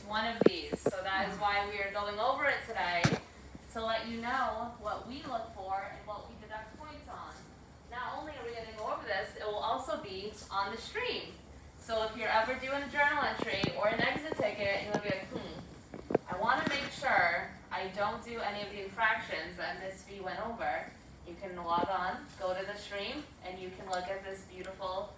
one of these. So that is why we are going over it today, to let you know what we look for and what we deduct points on. Not only are we going to go over this, it will also be on the stream. So if you're ever doing a journal entry or an exit ticket, you'll be like, I want to make sure I don't do any of the infractions that Ms. V went over. You can log on, go to the stream, and you can look at this beautiful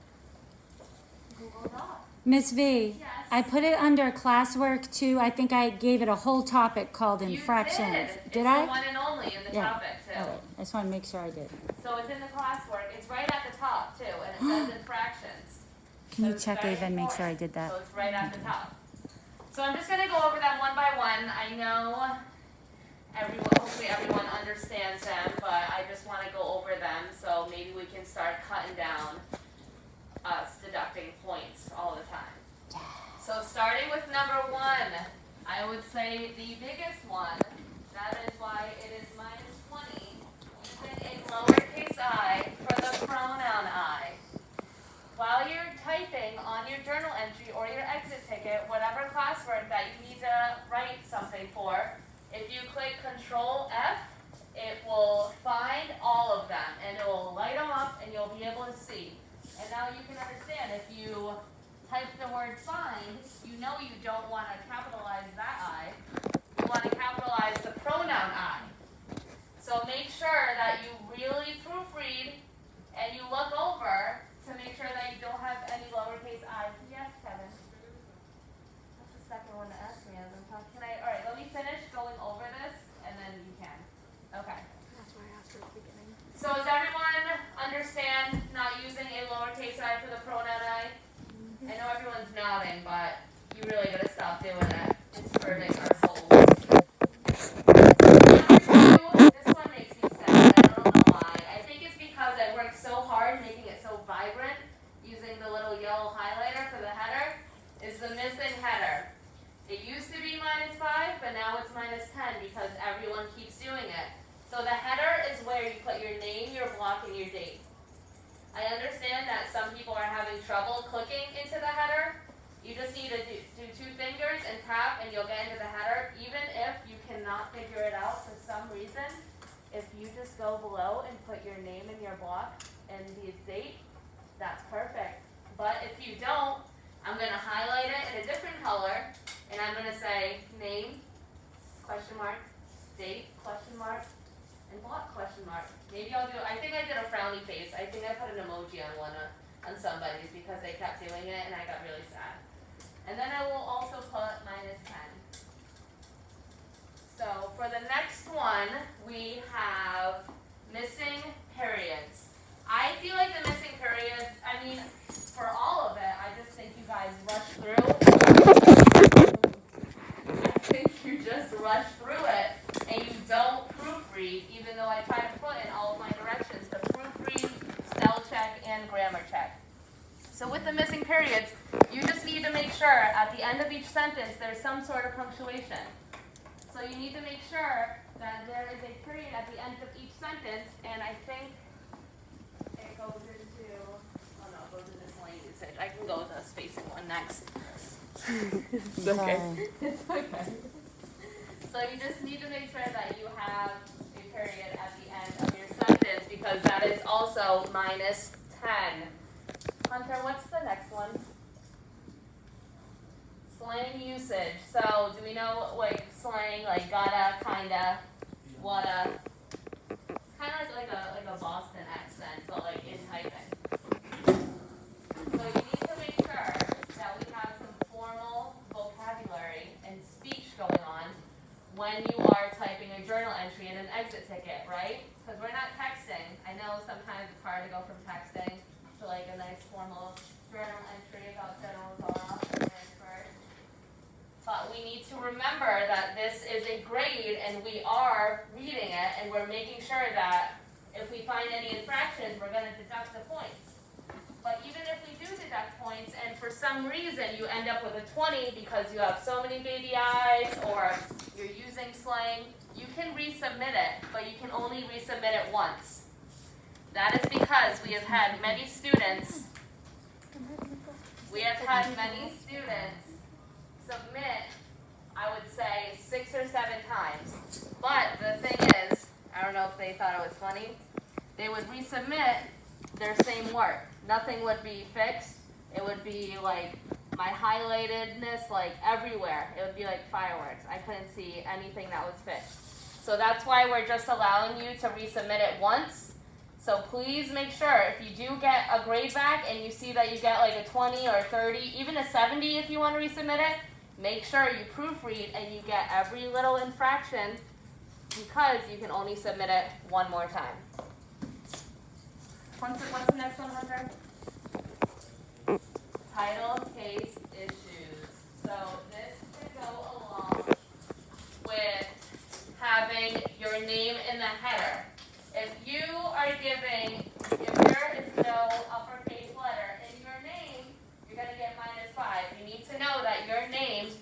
Google Doc. Miss V, Yes. I put it under classwork too. I think I gave it a whole topic called infractions. You did. It's I? the one and only in the topic too. All right. I just want to make sure I did. So it's in the classwork. It's right at the top too, and it says infractions. Can you it's check, very Ava, and make sure I important. did that? So it's right at the top. So I'm just going to go over them one by one. I know hopefully everyone understands them, but I just want to go over them so maybe we can start cutting down us deducting points all the time. So starting with number 1, I would say the biggest one, that is why it is minus 20, using a lowercase I for the pronoun I. While you're typing on your journal entry or your exit ticket, whatever classwork that you need to write something for, if you click Control F, it will find all of them and it will light them up and you'll be able to see. And now you can understand if you type the word find, you know you don't want to capitalize that I. You want to capitalize the pronoun I. So make sure that you really proofread and you look over to make sure that you don't have any lowercase i's. Yes, Kevin? That's the second one to ask me as I'm talking. All right, let me finish going over this and then you can. Okay. That's why I asked her at the beginning. So does everyone understand not using a lowercase I for the pronoun I? I know everyone's nodding, but you really gotta stop doing it. It's hurting our souls. Number 2, this one makes me sad. I don't know why. I think it's because I worked so hard making it so vibrant, using the little yellow highlighter for the header, is the missing header. It used to be minus 5, but now it's minus 10 because everyone keeps doing it. So the header is where you put your name, your block, and your date. I understand that some people are having trouble clicking into the header. You just need to do 2 fingers and tap and you'll get into the header. Even if you cannot figure it out for some reason, if you just go below and put your name and your block and the date, that's perfect. But if you don't, I'm going to highlight it in a different color and I'm going to say name, question mark, date, question mark, and block, question mark. Maybe I'll do, I think I did a frowny face. I think I put an emoji on on somebody's because they kept doing it and I got really sad. And then I will also put minus 10. So for the next one, we have missing periods. I feel like the missing periods, I mean, for all of it, I just think you guys rush through. I think you just rush through it and you don't proofread, even though I try to put in all of my directions to proofread, spell check, and grammar check. So with the missing periods, you just need to make sure at the end of each sentence there's some sort of punctuation. So you need to make sure that there is a period at the end of each sentence, and I think it goes into, oh no, it goes into slang usage. I can go with a spacing one next. It's okay. It's okay. So you just need to make sure that you have a period at the end of your sentence because that is also minus 10. Hunter, what's the next one? Slang usage. So do we know like slang, like gotta, kinda, whatta? It's kind of like a Boston accent, but like in typing. So you need to make sure that we have some formal vocabulary and speech going on when you are typing a journal entry and an exit ticket, right? Because we're not texting. I know sometimes it's hard to go from texting to like a nice formal journal entry about general law and transfer. But we need to remember that this is a grade and we are reading it and we're making sure that if we find any infractions, we're going to deduct the points. But even if we do deduct points and for some reason you end up with a 20 because you have so many baby eyes or you're using slang, you can resubmit it, but you can only resubmit it once. That is because we have had many students submit I would say 6 or 7 times. But the thing is, I don't know if they thought it was funny, they would resubmit their same work. Nothing would be fixed. It would be like my highlightedness like everywhere. It would be like fireworks. I couldn't see anything that was fixed. So that's why we're just allowing you to resubmit it once. So please make sure if you do get a grade back and you see that you get like a 20 or 30, even a 70 if you want to resubmit it, make sure you proofread and you get every little infraction because you can only submit it one more time. What's the next one, Hunter? Title, case, issues. So this could go along with having your name in the header. If you are giving, if there is no uppercase letter in your name, you're going to get -5. You need to know that your name,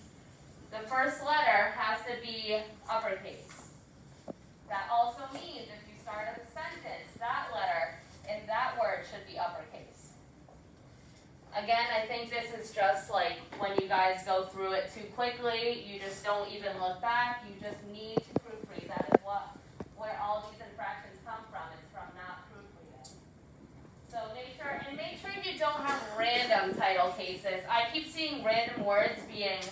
the first letter has to be uppercase. That also means if you start a sentence, that letter in that word should be uppercase. Again, I think this is just like when you guys go through it too quickly, you just don't even look back, you just need to proofread. That is where all these infractions come from. It's from not proofreading. So make sure you don't have random title cases. I keep seeing random words being,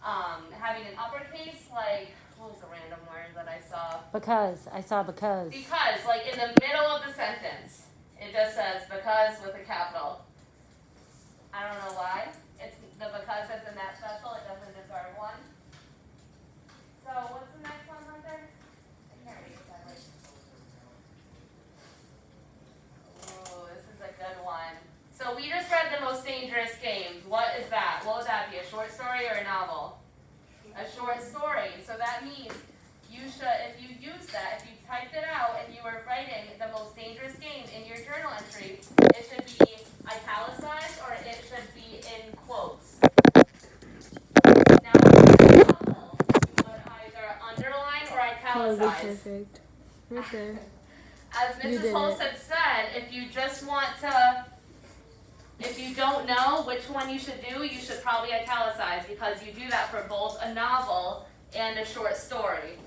having an uppercase, like, what was the random word that I saw? Because. I saw because. Because, like in the middle of the sentence, it just says because with a capital. I don't know why. It's the because isn't that special. It doesn't deserve one. So what's the next one, Hunter? I can't read it. Oh, this is a good one. So we just read The Most Dangerous Games. What is that? What would that be? A short story or a novel? A short story. So that means you should, if you use that, if you typed it out and you were writing The Most Dangerous Game in your journal entry, it should be italicized or it should be in quotes. Now, in a novel, you would either underline or italicize. Perfect. Right there. As You Mrs. did Holst it. had said, if you just want to, if you don't know which one you should do, you should probably italicize because you do that for both a novel and a short story.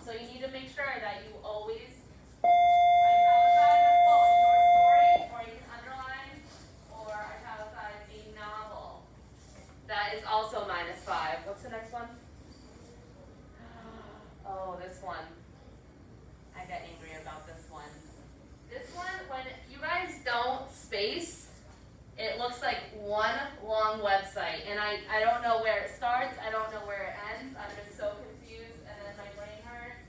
So you need to make sure that you always italicize or quote a short story, or you can underline or italicize a novel. That is also -5. What's the next one? Oh, this one. I get angry about this one. This one, when you guys don't space, it looks like one long website. And I don't know where it starts. I don't know where it ends. I'm just so confused and then my brain hurts.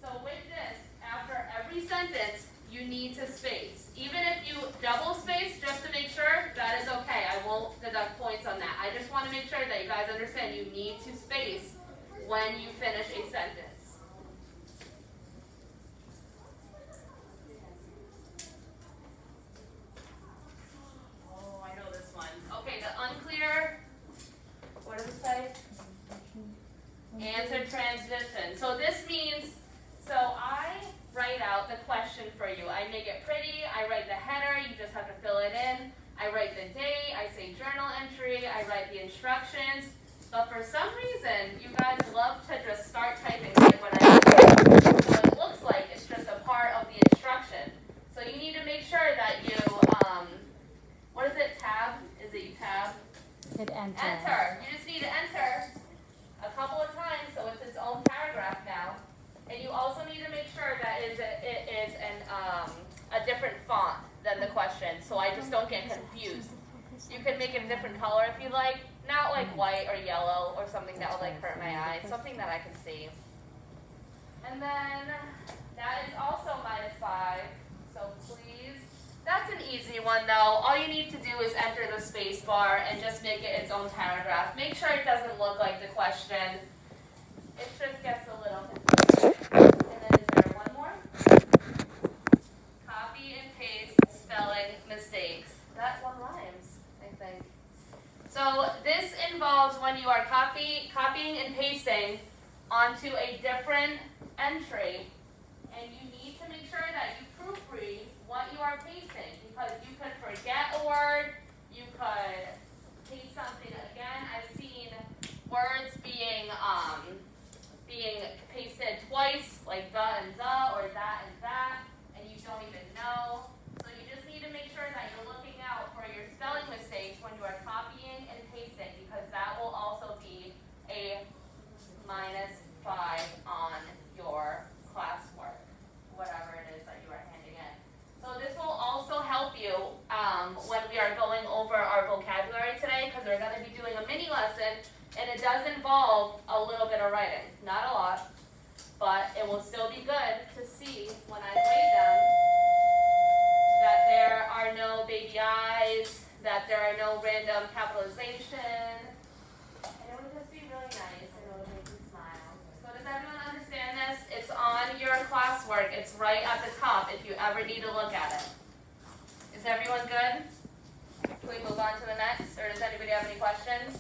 So with this, after every sentence, you need to space. Even if you double space, just to make sure, that is okay. I won't deduct points on that. I just want to make sure that you guys understand you need to space when you finish a sentence. What does it say? Answer transition. So this means, so I write out the question for you. I make it pretty. I write the header. You just have to fill it in. I write the date. I say journal entry. I write the instructions. But for some reason, you guys love to just start typing right when I do. So it looks like it's just a part of the instruction. So you need to make sure that you, what is it, tab? Is it you tab? Hit enter. Enter. You just need to enter a couple of times so it's its own paragraph now. And you also need to make sure that it is a different font than the question so I just don't get confused. You could make it a different color if you like, not like white or yellow or something that would like hurt my eyes, something that I can see. And then that is also -5, so please. That's an easy one though. All you need to do is enter the space bar and just make it its own paragraph. Make sure it doesn't look like the question. It just gets a little confusing. And then is there one more? Copy and paste spelling mistakes. That one rhymes, I think. So this involves when you are copying and pasting onto a different entry, and you need to make sure that you proofread what you are pasting, because you could forget a word, you could paste something again. I've seen words being pasted twice, like the and the, or that and that, and you don't even know. So you just need to make sure that you're looking out for your spelling mistakes when you are copying and pasting, because that will also be a -5 on your classwork, whatever it is that you are handing in. So this will also help you when we are going over our vocabulary today, because we're going to be doing a mini lesson, and it does involve a little bit of writing. Not a lot, but it will still be good to see when I grade them that there are no baby eyes, that there are no random capitalization, and it would just be really nice and it would make you smile. So does everyone understand this? It's on your classwork. It's right at the top if you ever need to look at it. Is everyone good? Can we move on to the next, or does anybody have any questions?